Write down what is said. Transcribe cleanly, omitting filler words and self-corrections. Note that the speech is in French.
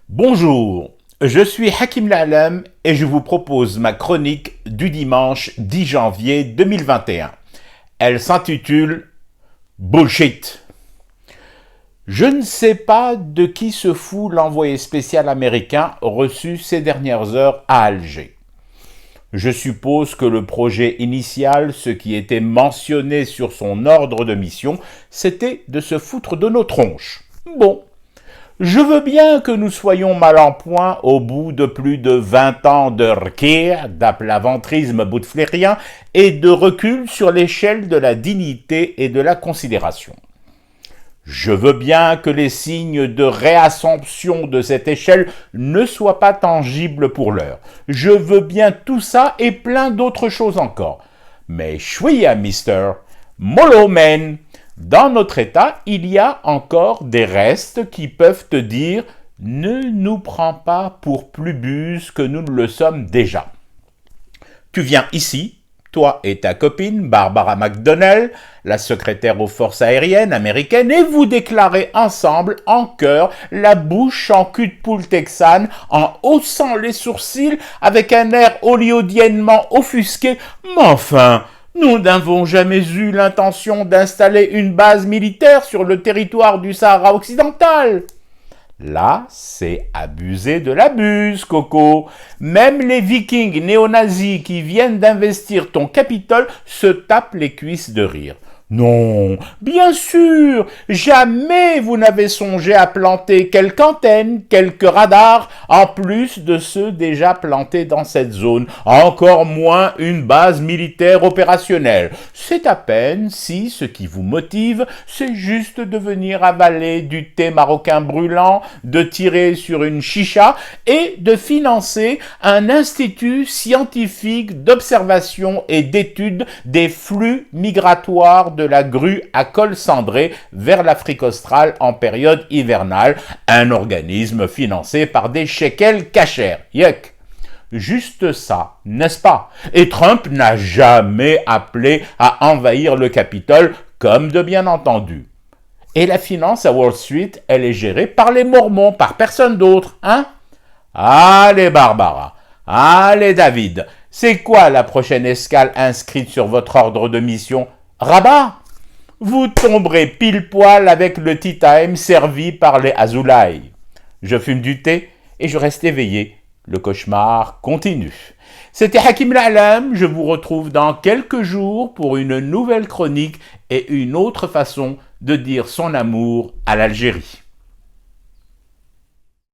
Bonjour, je suis Hakim La'Alam et je vous propose ma chronique du dimanche 10 janvier 2021. Elle s'intitule Bullshit. Je ne sais pas de qui se fout l'envoyé spécial américain reçu ces dernières heures à Alger. Je suppose que le projet initial, ce qui était mentionné sur son ordre de mission, c'était de se foutre de nos tronches. Bon. Je veux bien que nous soyons mal en point au bout de plus de 20 ans de rkir, d'aplaventrisme bouteflérien et de recul sur l'échelle de la dignité et de la considération. Je veux bien que les signes de réassomption de cette échelle ne soient pas tangibles pour l'heure. Je veux bien tout ça et plein d'autres choses encore. Mais chouïa, mister, mollo man, dans notre état, il y a encore des restes qui peuvent te dire « Ne nous prends pas pour plus bus que nous ne le sommes déjà ». Tu viens ici, toi et ta copine Barbara McDonnell, la secrétaire aux forces aériennes américaines, et vous déclarez ensemble, en chœur, la bouche en cul de poule texane, en haussant les sourcils, avec un air hollywoodiennement offusqué. Mais enfin, nous n'avons jamais eu l'intention d'installer une base militaire sur le territoire du Sahara occidental. Là, c'est abuser de l'abuse, Coco. Même les vikings néo-nazis qui viennent d'investir ton Capitole se tapent les cuisses de rire. Non, bien sûr, jamais vous n'avez songé à planter quelques antennes, quelques radars, en plus de ceux déjà plantés dans cette zone, encore moins une base militaire opérationnelle. C'est à peine si ce qui vous motive, c'est juste de venir avaler du thé marocain brûlant, de tirer sur une chicha et de financer un institut scientifique d'observation et d'étude des flux migratoires de la grue à col cendré vers l'Afrique australe en période hivernale, un organisme financé par des shekels cachers. Yuck! Juste ça, n'est-ce pas? Et Trump n'a jamais appelé à envahir le Capitole, comme de bien entendu. Et la finance à Wall Street, elle est gérée par les Mormons, par personne d'autre, hein? Allez Barbara, allez David, c'est quoi la prochaine escale inscrite sur votre ordre de mission? Rabat? Vous tomberez pile poil avec le tea time servi par les Azoulay. Je fume du thé et je reste éveillé. Le cauchemar continue. C'était Hakim La'Alam, je vous retrouve dans quelques jours pour une nouvelle chronique et une autre façon de dire son amour à l'Algérie.